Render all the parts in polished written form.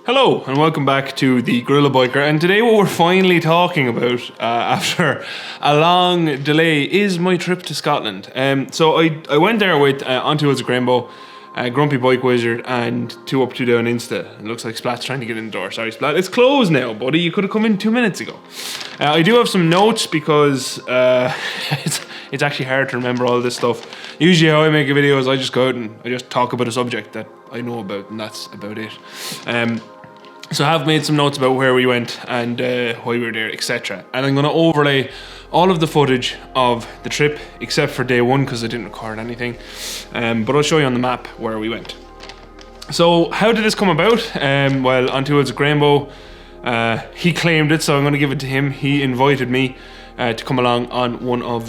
Hello and welcome back to the GorillaBiker, and today what we're finally talking about after a long delay is my trip to Scotland. So I went there with Untitled Grahambo, Grumpy Bike Wizard and 2 Up 2 Down Insta. It looks like Splat's trying to get in the door. Sorry Splat, it's closed now buddy, you could have come in 2 minutes ago. I do have some notes because it's actually hard to remember all this stuff. Usually how I make a video is I just go out and I just talk about a subject that I know about, and that's about it. So I have made some notes about where we went and why we were there, etc. And I'm going to overlay all of the footage of the trip except for day one because I didn't record anything. But I'll show you on the map where we went. So how did this come about? Well, Untitled Grahambo, he claimed it, so I'm going to give it to him. He invited me to come along on one of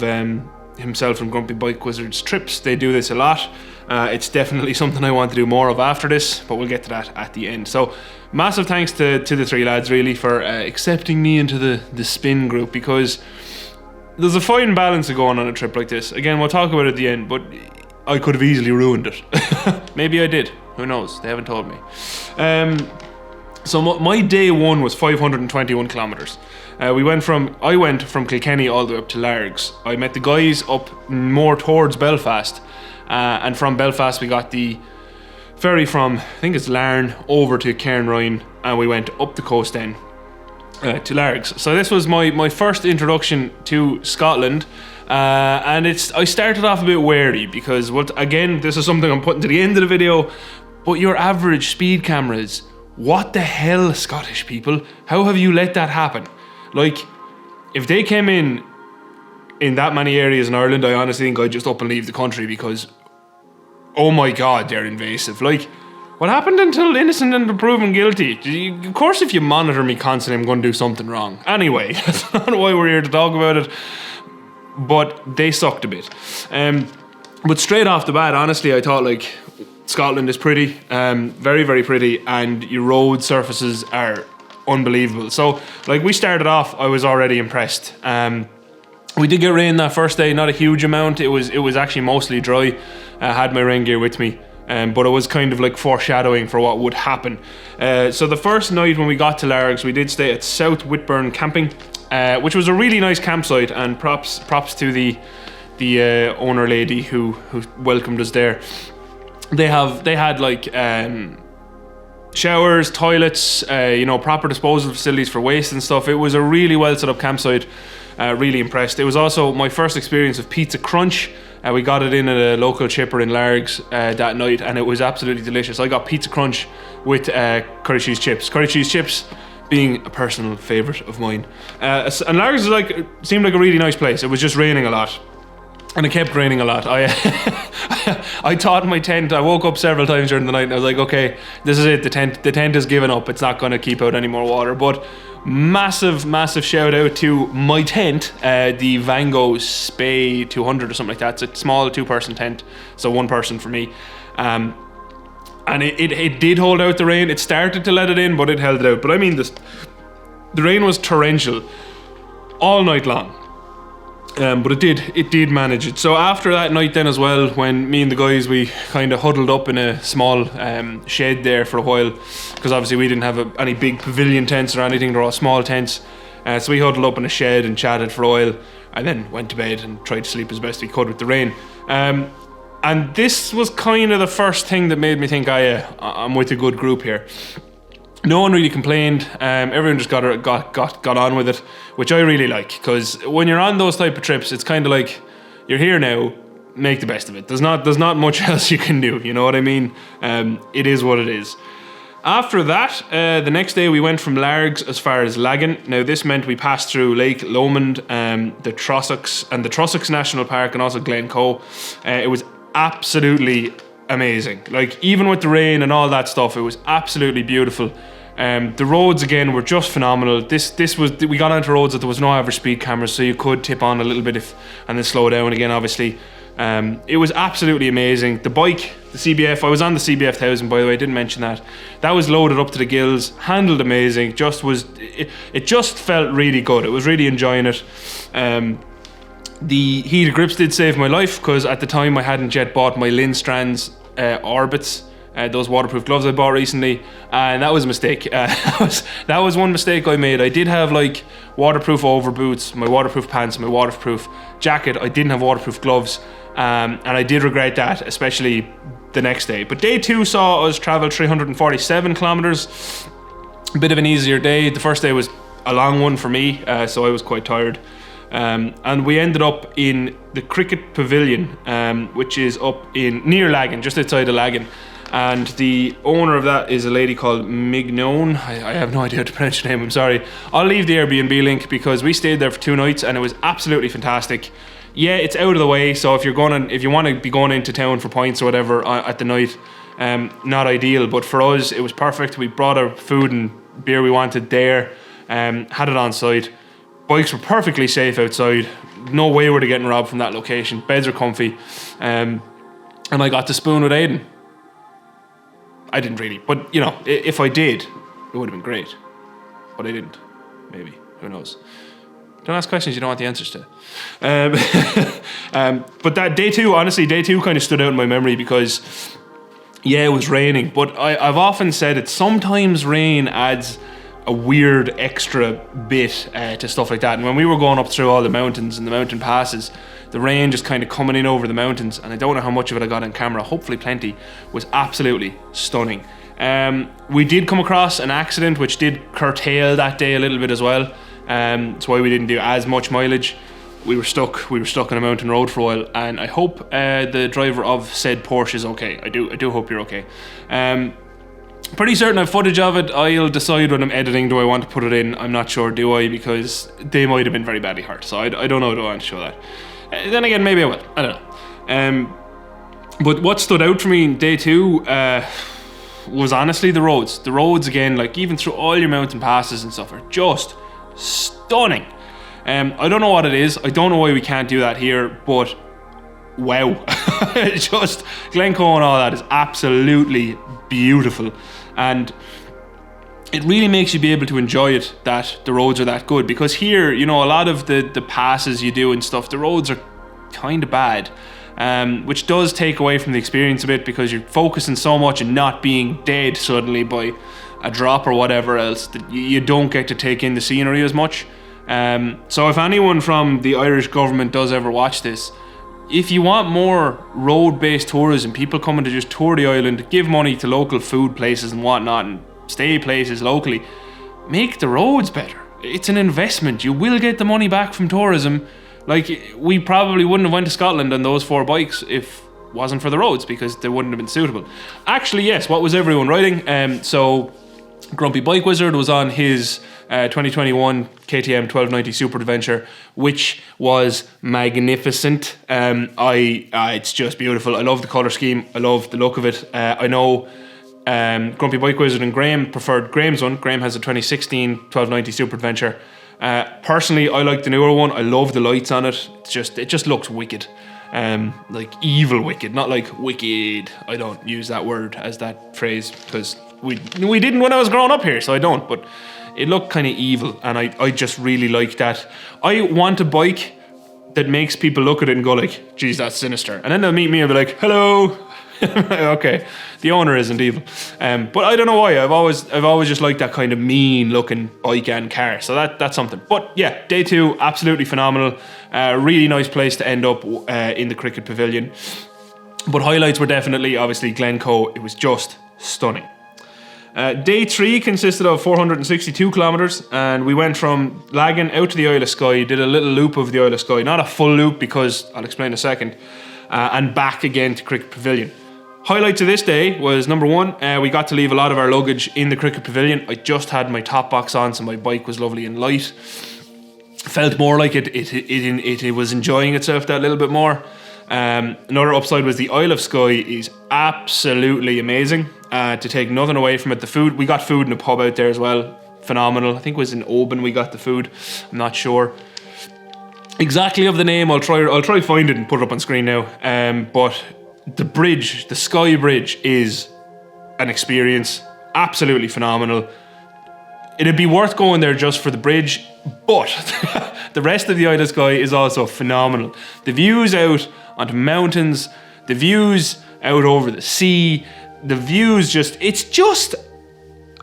himself and Grumpy Bike Wizard's trips. They do this a lot. It's definitely something I want to do more of after this, but we'll get to that at the end. So massive thanks to the 3 lads really for accepting me into the spin group, because there's a fine balance of going on a trip like this. Again, we'll talk about it at the end, but I could have easily ruined it. Maybe I did, who knows, they haven't told me. So my day one was 521 kilometers. I went from Kilkenny all the way up to Largs. I met the guys up more towards Belfast, and from Belfast we got the ferry from, I think it's Larne, over to Cairnryan, and we went up the coast then to Largs. So this was my first introduction to Scotland, and I started off a bit wary because, again, this is something I'm putting to the end of the video, but your average speed cameras, what the hell, Scottish people? How have you let that happen? Like, if they came in that many areas in Ireland, I honestly think I'd just up and leave the country because, oh my god, they're invasive. Like, what happened until innocent and proven guilty? Of course, if you monitor me constantly, I'm going to do something wrong. Anyway, that's not why we're here to talk about it, but they sucked a bit. But straight off the bat, honestly, I thought, like, Scotland is pretty, very, very pretty, and your road surfaces are unbelievable. So, like, we started off, I was already impressed. We did get rain that first day, not a huge amount. It was actually mostly dry. I had my rain gear with me, but it was kind of like foreshadowing for what would happen. So the first night when we got to Largs, we did stay at South Whitburn Camping, which was a really nice campsite, and props to the owner lady who welcomed us there. They had like showers, toilets, proper disposal facilities for waste and stuff. It was a really well set up campsite. Really impressed. It was also my first experience of pizza crunch. We got it in at a local chipper in Largs that night, and it was absolutely delicious. I got pizza crunch with curry cheese chips. Curry cheese chips being a personal favourite of mine. And Largs seemed like a really nice place. It was just raining a lot. And it kept raining a lot. I taught my tent. I woke up several times during the night and I was like, okay, this is it. The tent has given up. It's not going to keep out any more water. But massive shout out to my tent, the Vango Spey 200 or something like that. It's a small 2-person tent, so 1 person for me. And it did hold out the rain. It started to let it in, but it held it out. But I mean, the rain was torrential all night long. But it did manage it. So after that night then as well, when me and the guys, we kind of huddled up in a small shed there for a while, because obviously we didn't have any big pavilion tents or anything, they're all small tents. So we huddled up in a shed and chatted for a while, and then went to bed and tried to sleep as best we could with the rain. And this was kind of the first thing that made me think, I'm with a good group here. No one really complained. Everyone just got on with it, which I really like, because when you're on those type of trips, it's kind of like, you're here now, make the best of it. There's not much else you can do, you know what I mean? It is what it is. After that, the next day we went from Largs as far as Lagan. Now this meant we passed through Lake Lomond, the Trossachs National Park, and also Glencoe. It was absolutely amazing. Like, even with the rain and all that stuff, it was absolutely beautiful. The roads again were just phenomenal. We got onto roads that there was no average speed cameras, so you could tip on a little bit and then slow down again, obviously. It was absolutely amazing. The bike, the CBF, I was on the CBF1000, by the way, I didn't mention that. That was loaded up to the gills, handled amazing, it just felt really good. I was really enjoying it. The heated grips did save my life, because at the time I hadn't yet bought my Lindstrands Orbits. those waterproof gloves I bought recently, and that was a mistake. That was one mistake I made. I did have like waterproof over boots, my waterproof pants, my waterproof jacket. I didn't have waterproof gloves, and I did regret that, especially the next day. But day 2 saw us travel 347 kilometers. A bit of an easier day. The first day was a long one for me, so I was quite tired. And we ended up in the Cricket Pavilion, which is up near Lagan, just outside of Lagan. And the owner of that is a lady called Magna. I have no idea how to pronounce her name, I'm sorry. I'll leave the Airbnb link because we stayed there for 2 nights and it was absolutely fantastic. Yeah, it's out of the way, so if you want to be going into town for pints or whatever at the night, not ideal, but for us it was perfect. We brought our food and beer we wanted there, had it on site. Bikes were perfectly safe outside. No way were they getting robbed from that location. Beds are comfy, and I got to spoon with Aiden. I didn't really, but you know, if I did, it would have been great. But I didn't. Maybe, who knows? Don't ask questions you don't want the answers to. But that day 2, honestly, day 2 kind of stood out in my memory because, yeah, it was raining. But I've often said it. Sometimes rain adds a weird extra bit to stuff like that. And when we were going up through all the mountains and the mountain passes, the rain just kind of coming in over the mountains, and I don't know how much of it I got on camera, hopefully plenty, was absolutely stunning. We did come across an accident which did curtail that day a little bit as well. That's why we didn't do as much mileage. We were stuck on a mountain road for a while, and I hope the driver of said Porsche is okay. I do hope you're okay. Pretty certain I have footage of it. I'll decide when I'm editing, do I want to put it in? I'm not sure, do I? Because they might have been very badly hurt, so I don't know, do I want to show that? Then again, maybe I will. I don't know. But what stood out for me in day 2 was honestly the roads. The roads, again, like even through all your mountain passes and stuff, are just stunning. I don't know what it is. I don't know why we can't do that here, but wow. Just Glencoe and all that is absolutely beautiful. And it really makes you be able to enjoy it, that the roads are that good. Because here, you know, a lot of the passes you do and stuff, the roads are kind of bad. Which does take away from the experience a bit because you're focusing so much on not being dead suddenly by a drop or whatever else that you don't get to take in the scenery as much. So if anyone from the Irish government does ever watch this, if you want more road-based tourism, people coming to just tour the island, give money to local food places and whatnot, and stay places locally, make the roads better. It's an investment. You will get the money back from tourism. Like, we probably wouldn't have went to Scotland on those 4 bikes if it wasn't for the roads, because they wouldn't have been suitable. Actually, yes, what was everyone riding? So Grumpy Bike Wizard was on his 2021 KTM 1290 Super Adventure, which was magnificent. It's just beautiful. I love the colour scheme. I love the look of it. I know Grumpy Bike Wizard and Graham preferred Graham's one. Graham has a 2016 1290 Super Adventure. Personally, I like the newer one. I love the lights on it. It just looks wicked. Like evil wicked, not like wicked. I don't use that word as that phrase because we didn't when I was growing up here, so I don't, but it looked kind of evil, and I just really like that. I want a bike that makes people look at it and go like, geez, that's sinister. And then they'll meet me and be like, hello. Okay, the owner isn't evil. But I don't know why. I've always just liked that kind of mean looking bike and car. So that's something. But yeah, day 2, absolutely phenomenal. Really nice place to end up in the Cricket Pavilion. But highlights were definitely, obviously, Glencoe. It was just stunning. Day 3 consisted of 462 kilometers, and we went from Lagan out to the Isle of Skye, did a little loop of the Isle of Skye, not a full loop because I'll explain in a second, and back again to Cricket Pavilion. Highlight to this day was, number 1, we got to leave a lot of our luggage in the Cricket Pavilion. I just had my top box on, so my bike was lovely and light. Felt more like it was enjoying itself that little bit more. Another upside was the Isle of Skye is absolutely amazing. To take nothing away from it, the food, we got food in a pub out there as well, phenomenal. I think it was in Oban we got the food. I'm not sure exactly of the name. I'll try find it and put it up on screen now. But the bridge, the Skye Bridge, is an experience, absolutely phenomenal. It'd be worth going there just for the bridge, but the rest of the Isle of Skye is also phenomenal. The views out onto mountains, the views out over the sea, the views it's just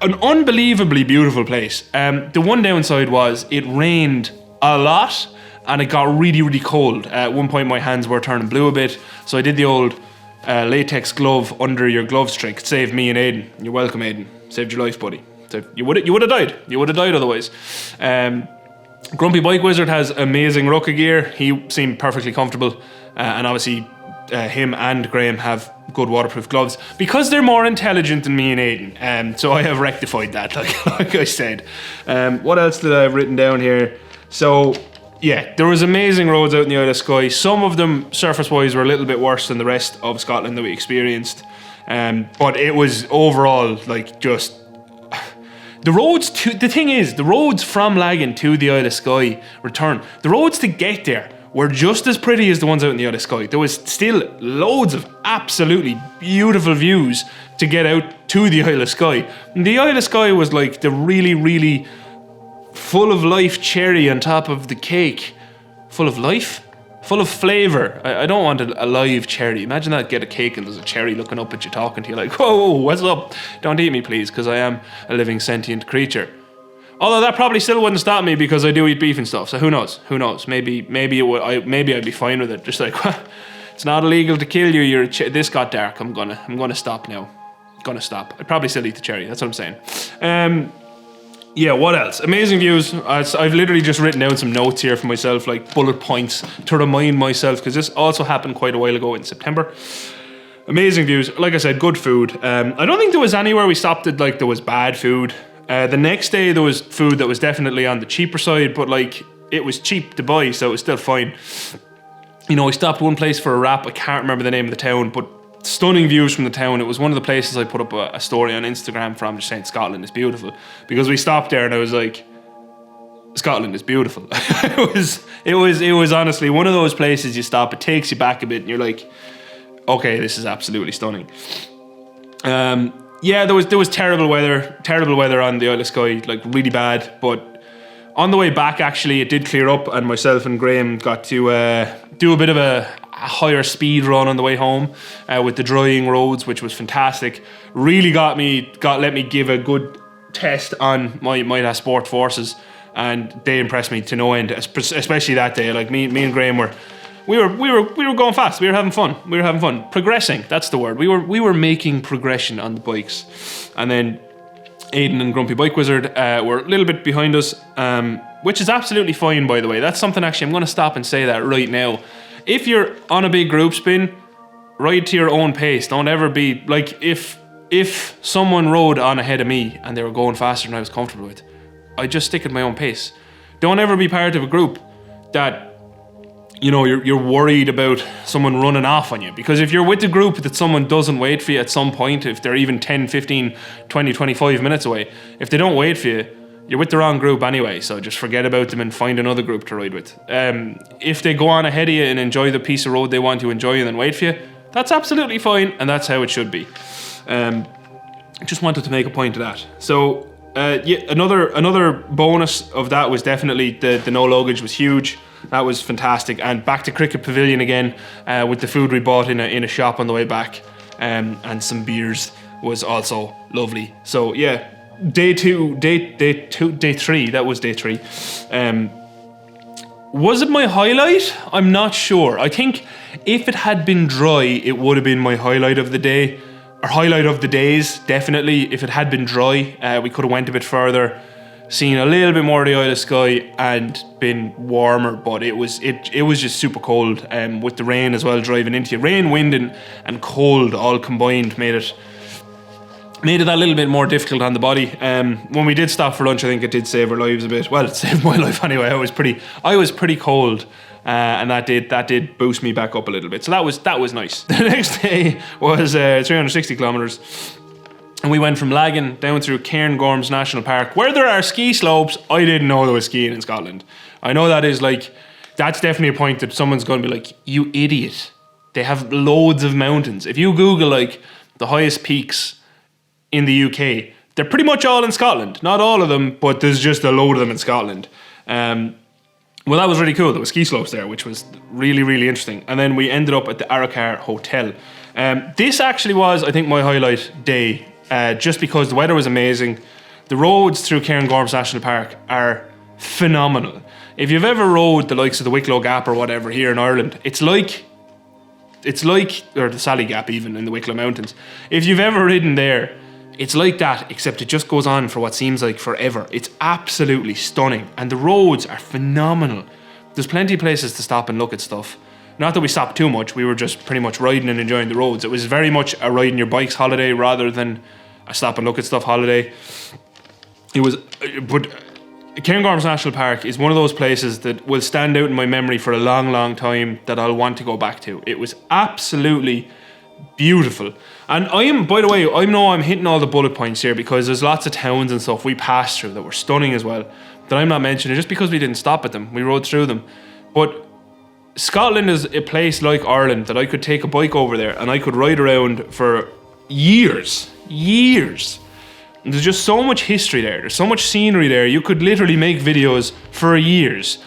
an unbelievably beautiful place. The one downside was it rained a lot and it got really, really cold. At one point my hands were turning blue a bit, so I did the old latex glove under your gloves trick. It saved me and Aiden. You're welcome, Aiden. Saved your life, buddy. You would have died. You would have died otherwise. Grumpy Bike Wizard has amazing rucka gear. He seemed perfectly comfortable, and obviously him and Graham have good waterproof gloves because they're more intelligent than me and Aiden. So I have rectified that, like I said. What else did I have written down here? So yeah, there was amazing roads out in the Isle of Skye. Some of them, surface-wise, were a little bit worse than the rest of Scotland that we experienced. But it was overall like just. The thing is, the roads from Lagan to the Isle of Skye return. The roads to get there were just as pretty as the ones out in the Isle of Skye. There was still loads of absolutely beautiful views to get out to the Isle of Skye. And the Isle of Skye was like the really, really full of life cherry on top of the cake. Full of life? Full of flavour. I don't want a live cherry. Imagine that, get a cake and there's a cherry looking up at you talking to you like, whoa, what's up? Don't eat me please, because I am a living sentient creature. Although that probably still wouldn't stop me because I do eat beef and stuff, so who knows? Who knows? Maybe I'd be fine with it. Just like, it's not illegal to kill you. This got dark. I'm gonna stop now. Gonna stop. I'd probably still eat the cherry. That's what I'm saying. Yeah, what else? Amazing views. I've literally just written down some notes here for myself, like bullet points to remind myself, because this also happened quite a while ago in September. Amazing views. Like I said, good food. I don't think there was anywhere we stopped at like there was bad food. The next day there was food that was definitely on the cheaper side, but like it was cheap to buy, so it was still fine. You know, we stopped one place for a wrap. I can't remember the name of the town, but stunning views from the town. It was one of the places I put up a story on Instagram from, just saying Scotland is beautiful, because we stopped there and I was like, Scotland is beautiful. it was honestly one of those places you stop, it takes you back a bit and you're like, okay, this is absolutely stunning. Yeah, there was terrible weather on the Isle of Skye, like really bad, but on the way back actually it did clear up and myself and Graham got to do a bit of a higher speed run on the way home with the drying roads, which was fantastic. Really let me give a good test on my Midas Sport forces, and they impressed me to no end, especially that day. Like me and Graham we were going fast. We were having fun. Progressing, that's the word. We were making progression on the bikes. And then Aiden and Grumpy Bike Wizard were a little bit behind us, which is absolutely fine, by the way. That's something actually I'm going to stop and say that right now. If you're on a big group spin, ride to your own pace. Don't ever be like, if someone rode on ahead of me and they were going faster than I was comfortable with, I just stick at my own pace. Don't ever be part of a group that, you know, you're worried about someone running off on you. Because if you're with a group that someone doesn't wait for you at some point, if they're even 10, 15, 20, 25 minutes away, if they don't wait for you, you're with the wrong group anyway, so just forget about them and find another group to ride with. If they go on ahead of you and enjoy the piece of road they want to enjoy and then wait for you, that's absolutely fine, and that's how it should be. Just wanted to make a point of that. So, yeah, another bonus of that was definitely the no luggage was huge. That was fantastic. And back to Cricket Pavilion again with the food we bought in a shop on the way back, and some beers was also lovely. So yeah. Day three. That was day three. Was it my highlight? I'm not sure. I think if it had been dry, it would have been my highlight of the day, or highlight of the days. Definitely, if it had been dry, we could have went a bit further, seen a little bit more of the Isle of Skye, and been warmer. But it was just super cold. With the rain as well driving into you, rain, wind, and cold all combined made it that little bit more difficult on the body. When we did stop for lunch, I think it did save our lives a bit. Well, it saved my life anyway. I was pretty cold, and that did boost me back up a little bit. So that was nice. The next day was 360 kilometers, and we went from Lagan down through Cairngorms National Park, where there are ski slopes. I didn't know there was skiing in Scotland. I know that's definitely a point that someone's going to be like, you idiot. They have loads of mountains. If you Google like the highest peaks in the UK, they're pretty much all in Scotland. Not all of them, but there's just a load of them in Scotland. Well, that was really cool. There were ski slopes there, which was really, really interesting. And then we ended up at the Arrochar Hotel. This actually was, I think, my highlight day, just because the weather was amazing. The roads through Cairngorms National Park are phenomenal. If you've ever rode the likes of the Wicklow Gap or whatever here in Ireland, it's like, or the Sally Gap even in the Wicklow Mountains. If you've ever ridden there, it's like that, except it just goes on for what seems like forever. It's absolutely stunning, and the roads are phenomenal. There's plenty of places to stop and look at stuff. Not that we stopped too much, we were just pretty much riding and enjoying the roads. It was very much a riding your bikes holiday rather than a stop and look at stuff holiday. It was, but Cairngorms National Park is one of those places that will stand out in my memory for a long, long time that I'll want to go back to. It was absolutely beautiful. And by the way, I know I'm hitting all the bullet points here because there's lots of towns and stuff we passed through that were stunning as well, that I'm not mentioning just because we didn't stop at them. We rode through them. But Scotland is a place like Ireland that I could take a bike over there and I could ride around for years. And there's just so much history there. There's so much scenery there. You could literally make videos for years.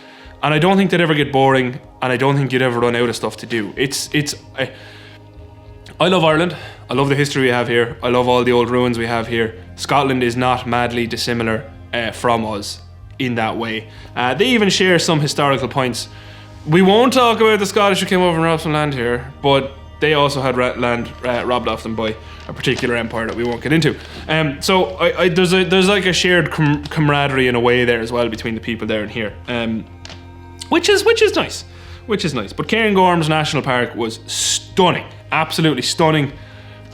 And I don't think they'd ever get boring, and I don't think you'd ever run out of stuff to do. I love Ireland. I love the history we have here. I love all the old ruins we have here. Scotland is not madly dissimilar from us in that way. They even share some historical points. We won't talk about the Scottish who came over and robbed some land here, but they also had land robbed off them by a particular empire that we won't get into. So there's like a shared camaraderie in a way there as well between the people there and here, which is nice. But Cairngorms National Park was stunning, absolutely stunning.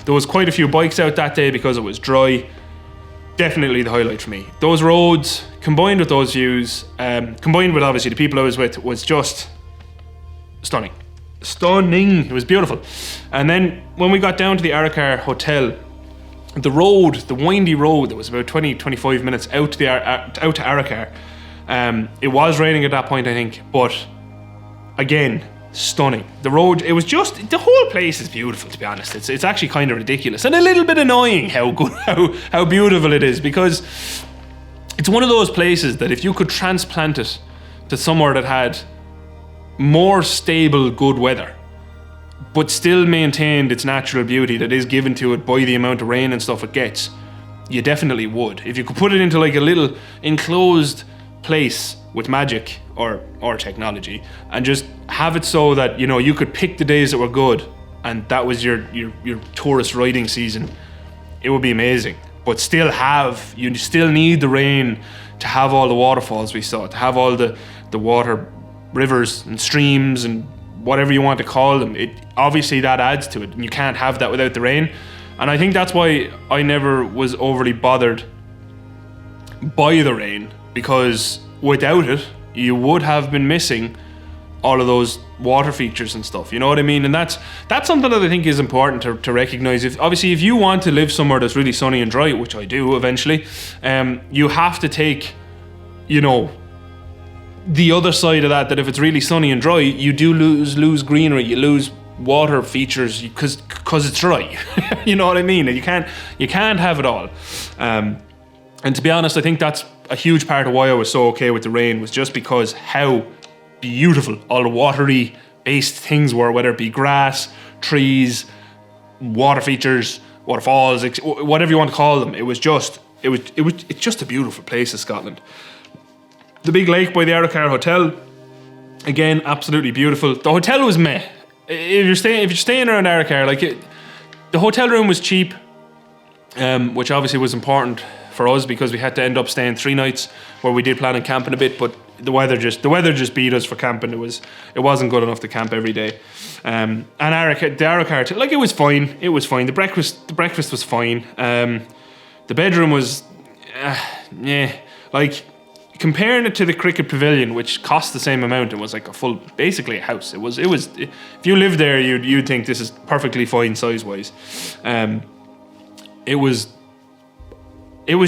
There was quite a few bikes out that day because it was dry. Definitely the highlight for me. Those roads, combined with those views, combined with obviously the people I was with, was just stunning. It was beautiful. And then when we got down to the Aracar Hotel, the windy road that was about 20-25 minutes out to Aracar, it was raining at that point, I think, but again, stunning. The road, it was just, the whole place is beautiful, to be honest. It's actually kind of ridiculous and a little bit annoying how beautiful it is, because it's one of those places that if you could transplant it to somewhere that had more stable, good weather, but still maintained its natural beauty that is given to it by the amount of rain and stuff it gets, you definitely would. If you could put it into like a little enclosed place with magic or technology and just have it so that, you know, you could pick the days that were good and that was your tourist riding season, it would be amazing. But you still need the rain to have all the waterfalls we saw, to have all the water, rivers and streams and whatever you want to call them. Obviously that adds to it, and you can't have that without the rain. And I think that's why I never was overly bothered by the rain, because without it you would have been missing all of those water features and stuff, you know what I mean? And that's something that I think is important to recognize. If you want to live somewhere that's really sunny and dry, which I do eventually, you have to take, you know, the other side of that if it's really sunny and dry, you do lose greenery, you lose water features because it's dry. You know what I mean? And you can't have it all. And to be honest, I think that's a huge part of why I was so okay with the rain, was just because how beautiful all the watery based things were, whether it be grass, trees, water features, waterfalls, whatever you want to call them. It's just a beautiful place in Scotland. The big lake by the Aracar Hotel, again, absolutely beautiful. The hotel was meh. If you're staying around Aracar, the hotel room was cheap, which obviously was important for us because we had to end up staying 3 nights where we did plan on camping a bit, but the weather just beat us for camping. It wasn't good enough to camp every day. And the Aracar, it was fine. It was fine. The breakfast was fine. The bedroom was, comparing it to the cricket pavilion, which cost the same amount, it was like basically a house. It was. If you lived there, you'd think this is perfectly fine size wise. It was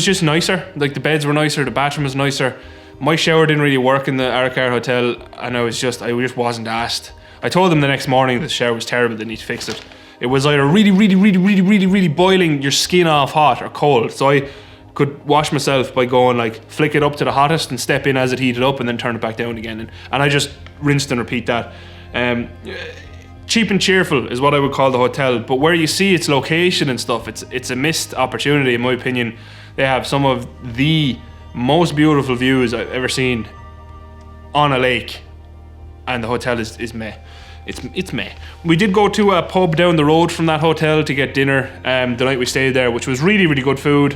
just nicer. Like the beds were nicer, the bathroom was nicer. My shower didn't really work in the Aracar Hotel, and I just wasn't asked. I told them the next morning the shower was terrible, they need to fix it. It was either really, really, really, really, really, really boiling your skin off hot or cold. So I could wash myself by going flick it up to the hottest and step in as it heated up and then turn it back down again. And I just rinsed and repeat that. cheap and cheerful is what I would call the hotel, but where you see its location and stuff, it's a missed opportunity in my opinion. They have some of the most beautiful views I've ever seen on a lake, and the hotel is meh. It's meh. We did go to a pub down the road from that hotel to get dinner the night we stayed there, which was really, really good food.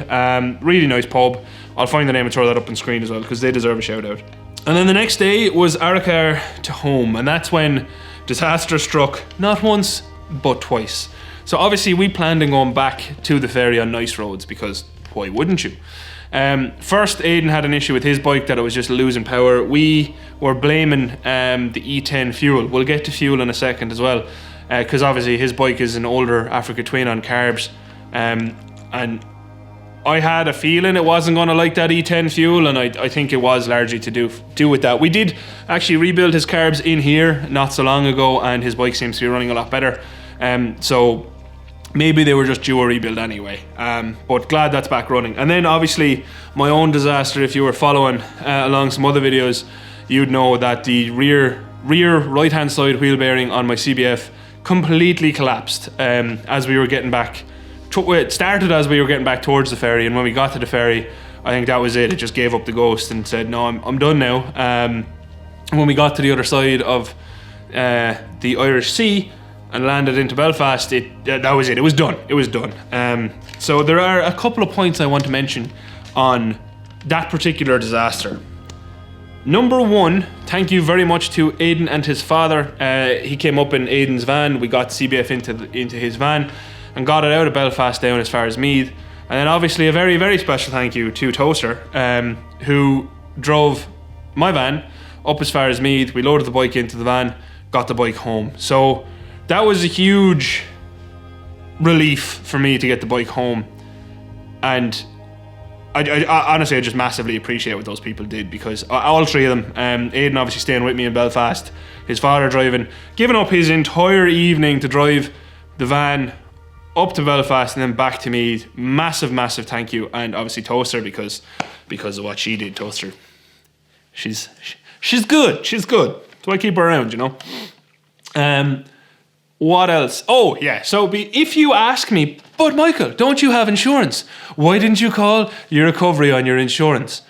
Really nice pub. I'll find the name and throw that up on screen as well, because they deserve a shout out. And then the next day was our car to home, and that's when disaster struck, not once, but twice. So obviously we planned on going back to the ferry on nice roads, because why wouldn't you? First, Aidan had an issue with his bike that it was just losing power. We were blaming the E10 fuel. We'll get to fuel in a second as well, because obviously his bike is an older Africa Twin on carbs, and I had a feeling it wasn't going to like that E10 fuel, and I think it was largely to do with that. We did actually rebuild his carbs in here not so long ago, and his bike seems to be running a lot better. So maybe they were just due a rebuild anyway, but glad that's back running. And then obviously my own disaster. If you were following along some other videos, you'd know that the rear right hand side wheel bearing on my CBF completely collapsed as we were getting back. It started as we were getting back towards the ferry, and when we got to the ferry, I think that was it. It just gave up the ghost and said, no, I'm done now. When we got to the other side of the Irish Sea and landed into Belfast, that was it. It was done. It was done. So there are a couple of points I want to mention on that particular disaster. Number one, thank you very much to Aidan and his father. He came up in Aidan's van. We got CBF into his van and got it out of Belfast down as far as Meath. And then obviously a very, very special thank you to Toaster, who drove my van up as far as Meath. We loaded the bike into the van, got the bike home. So that was a huge relief for me to get the bike home. And I honestly, I just massively appreciate what those people did, because all three of them, Aidan obviously staying with me in Belfast, his father driving, giving up his entire evening to drive the van up to Belfast and then back to Meath. Massive, massive thank you. And obviously Toaster, because of what she did. Toaster, she's good. She's good. So I keep her around, you know. What else? Oh yeah. So if you ask me, but Michael, don't you have insurance? Why didn't you call your recovery on your insurance?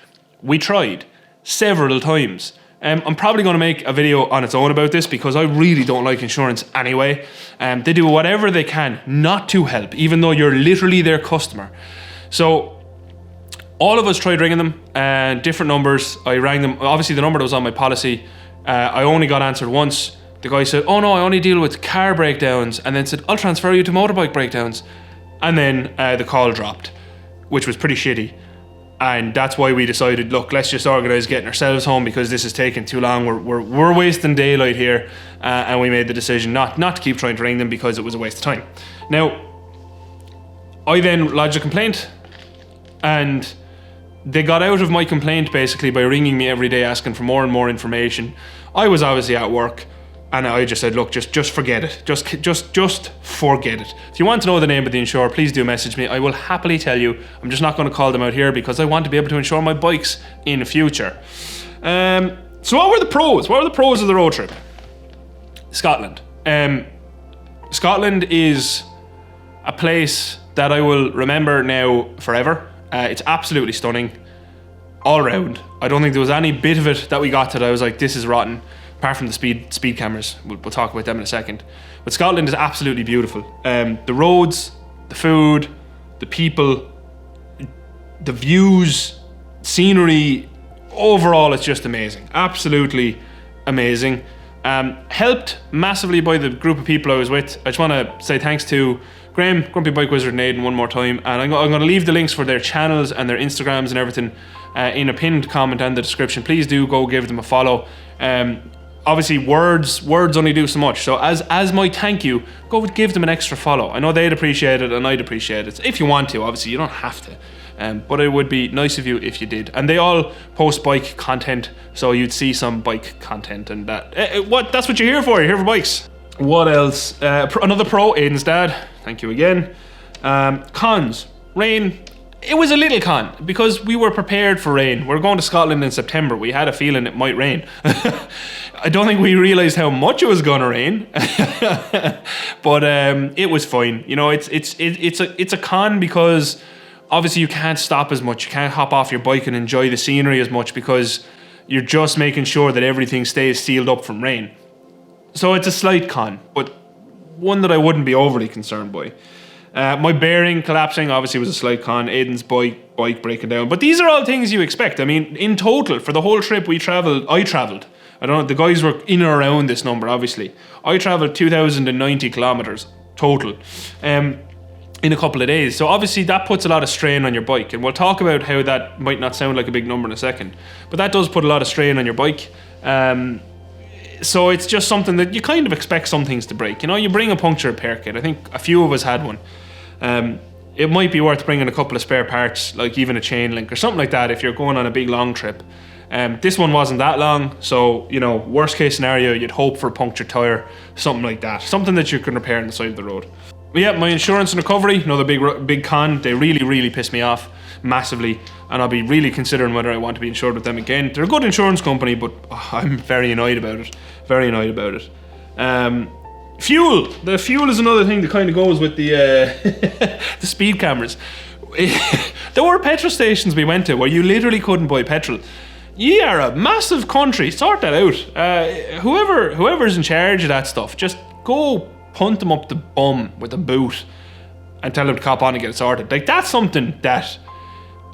We tried several times. I'm probably going to make a video on its own about this, because I really don't like insurance anyway. They do whatever they can not to help, even though you're literally their customer. So all of us tried ringing them, different numbers. I rang them. Obviously the number that was on my policy, I only got answered once. The guy said, oh no, I only deal with car breakdowns, and then said, I'll transfer you to motorbike breakdowns. And then the call dropped, which was pretty shitty. And that's why we decided, look, let's just organise getting ourselves home, because this is taking too long. We're wasting daylight here, and we made the decision not to keep trying to ring them, because it was a waste of time. Now, I then lodged a complaint, and they got out of my complaint basically by ringing me every day asking for more and more information. I was obviously at work, and I just said, look, just forget it. Just forget it. If you want to know the name of the insurer, please do message me. I will happily tell you. I'm just not going to call them out here, because I want to be able to insure my bikes in the future. So what were the pros? What were the pros of the road trip? Scotland. Scotland is a place that I will remember now forever. It's absolutely stunning all around. I don't think there was any bit of it that we got to that I was like, this is rotten. Apart from the speed cameras, we'll talk about them in a second. But Scotland is absolutely beautiful. The roads, the food, the people, the views, scenery, overall it's just amazing. Absolutely amazing. Helped massively by the group of people I was with. I just want to say thanks to Graham, Grumpy Bike Wizard, and Aidan one more time. And I'm going to leave the links for their channels and their Instagrams and everything in a pinned comment and the description. Please do go give them a follow. Obviously words only do so much, so as my thank you, go give them an extra follow. I know they'd appreciate it and I'd appreciate it. If you want to, obviously you don't have to, but it would be nice of you if you did. And they all post bike content, so you'd see some bike content, and that's what you're here for. You're here for bikes. What else? Another pro, Aidan's dad. Thank you again. Cons. Rain it was a little con because we were prepared for rain. We're going to Scotland in September. We had a feeling it might rain. I don't think we realised how much it was going to rain, but it was fine. You know, it's a con because obviously you can't stop as much. You can't hop off your bike and enjoy the scenery as much because you're just making sure that everything stays sealed up from rain. So it's a slight con, but one that I wouldn't be overly concerned by. My bearing collapsing obviously was a slight con. Aiden's bike breaking down. But these are all things you expect. I mean, in total, for the whole trip I travelled. I don't know, the guys were in or around this number, obviously. I travelled 2,090 kilometres total in a couple of days. So obviously that puts a lot of strain on your bike. And we'll talk about how that might not sound like a big number in a second. But that does put a lot of strain on your bike. So it's just something that you kind of expect some things to break. You know, you bring a puncture repair kit. I think a few of us had one. It might be worth bringing a couple of spare parts, like even a chain link or something like that if you're going on a big long trip. This one wasn't that long, so, you know, worst case scenario, you'd hope for a punctured tyre, something like that. Something that you can repair on the side of the road. But yeah, my insurance and recovery, another big con. They really pissed me off massively, and I'll be really considering whether I want to be insured with them again. They're a good insurance company, but I'm very annoyed about it. Very annoyed about it. Fuel. The fuel is another thing that kind of goes with the the speed cameras. There were petrol stations we went to where you literally couldn't buy petrol. You are a massive country. Sort that out. Whoever's in charge of that stuff, just go punt them up the bum with a boot and tell them to cop on and get it sorted. Like, that's something that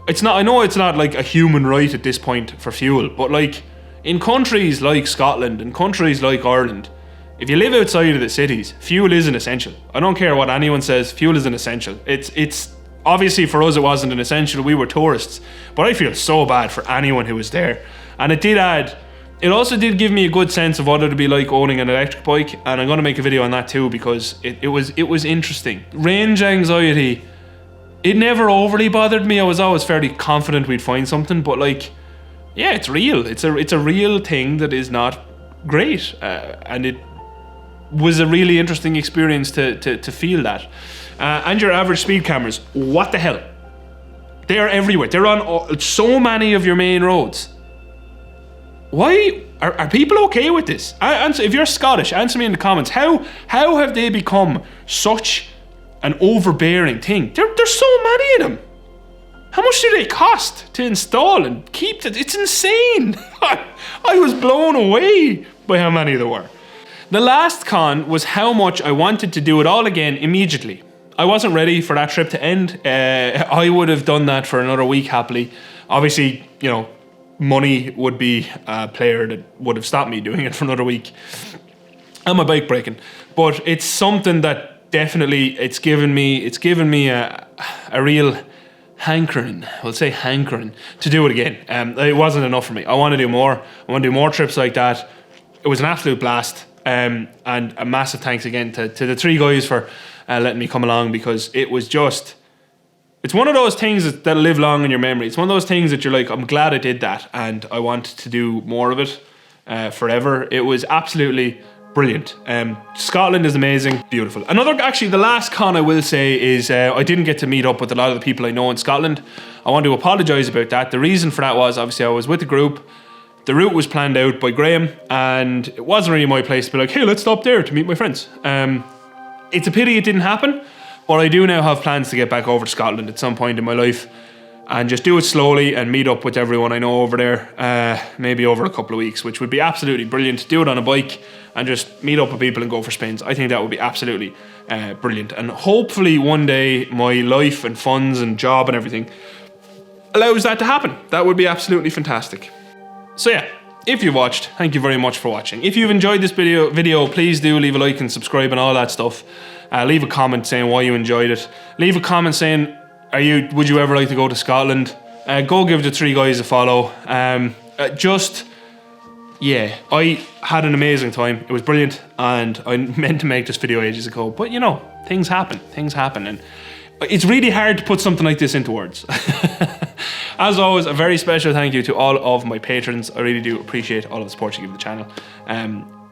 it's not. I know it's not like a human right at this point for fuel, but like in countries like Scotland and countries like Ireland, if you live outside of the cities, fuel is an essential. I don't care what anyone says. Fuel is an essential. It's obviously for us it wasn't an essential. We were tourists, but I feel so bad for anyone who was there. And it also did give me a good sense of what it would be like owning an electric bike, and I'm going to make a video on that too because it was interesting. Range anxiety, it never overly bothered me. I was always fairly confident we'd find something, but like, yeah, it's real. It's a real thing that is not great, and it was a really interesting experience to feel that. And your average speed cameras, what the hell? They are everywhere. They're on so many of your main roads. Why are people okay with this? If you're Scottish, answer me in the comments. How have they become such an overbearing thing? There's so many of them. How much do they cost to install and keep it? It's insane. I was blown away by how many there were. The last con was how much I wanted to do it all again immediately. I wasn't ready for that trip to end. I would have done that for another week happily. Obviously, you know, money would be a player that would have stopped me doing it for another week. And my bike breaking. But it's something that definitely it's given me a real hankering, I'll say hankering, to do it again. It wasn't enough for me. I want to do more. I want to do more trips like that. It was an absolute blast. And a massive thanks again to the three guys for letting me come along, because it was just, it's one of those things that live long in your memory. It's one of those things that you're like, I'm glad I did that and I want to do more of it forever. It was absolutely brilliant. Scotland is amazing, beautiful. The last con I will say is I didn't get to meet up with a lot of the people I know in Scotland. I want to apologise about that. The reason for that was obviously I was with the group. The route was planned out by Graham, and it wasn't really my place to be like, hey, let's stop there to meet my friends. It's a pity it didn't happen, but I do now have plans to get back over to Scotland at some point in my life and just do it slowly and meet up with everyone I know over there, maybe over a couple of weeks, which would be absolutely brilliant. Do it on a bike and just meet up with people and go for spins. I think that would be absolutely brilliant. And hopefully one day my life and funds and job and everything allows that to happen. That would be absolutely fantastic. So yeah, if you watched, thank you very much for watching. If you've enjoyed this video, please do leave a like and subscribe and all that stuff. Leave a comment saying why you enjoyed it. Leave a comment saying, would you ever like to go to Scotland? Go give the three guys a follow. Yeah, I had an amazing time. It was brilliant, and I meant to make this video ages ago, but you know, things happen, and it's really hard to put something like this into words. As always, a very special thank you to all of my patrons. I really do appreciate all of the support you give the channel.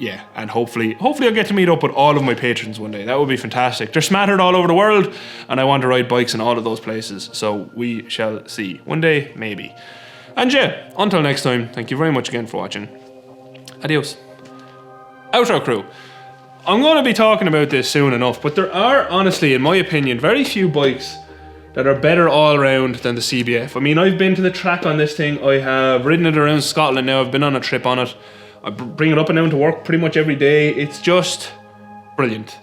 yeah, and hopefully I'll get to meet up with all of my patrons one day. That would be fantastic. They're scattered all over the world, and I want to ride bikes in all of those places. So we shall see. One day, maybe. And yeah, until next time, thank you very much again for watching. Adios. Outro crew. I'm going to be talking about this soon enough, but there are, honestly, in my opinion, very few bikes that are better all around than the CBF. I mean, I've been to the track on this thing. I have ridden it around Scotland now. I've been on a trip on it. I bring it up and down to work pretty much every day. It's just brilliant.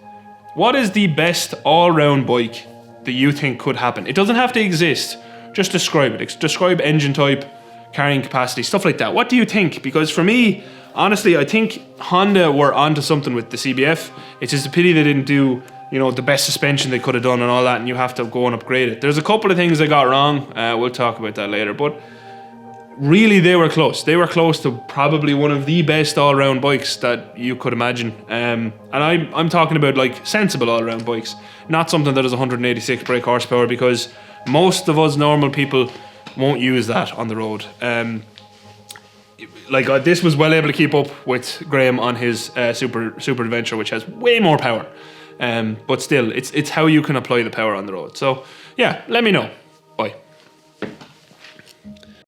What is the best all-round bike that you think could happen? It doesn't have to exist. Just describe it. Describe engine type, carrying capacity, stuff like that. What do you think? Because for me, honestly, I think Honda were onto something with the CBF. It's just a pity they didn't do, you know, the best suspension they could have done and all that, and you have to go and upgrade it. There's a couple of things they got wrong. We'll talk about that later, but really, they were close. They were close to probably one of the best all-round bikes that you could imagine. And I'm talking about like sensible all-round bikes, not something that is 186 brake horsepower, because most of us normal people won't use that on the road. This was well able to keep up with Graham on his Super Adventure, which has way more power. But still, it's how you can apply the power on the road. So yeah, let me know.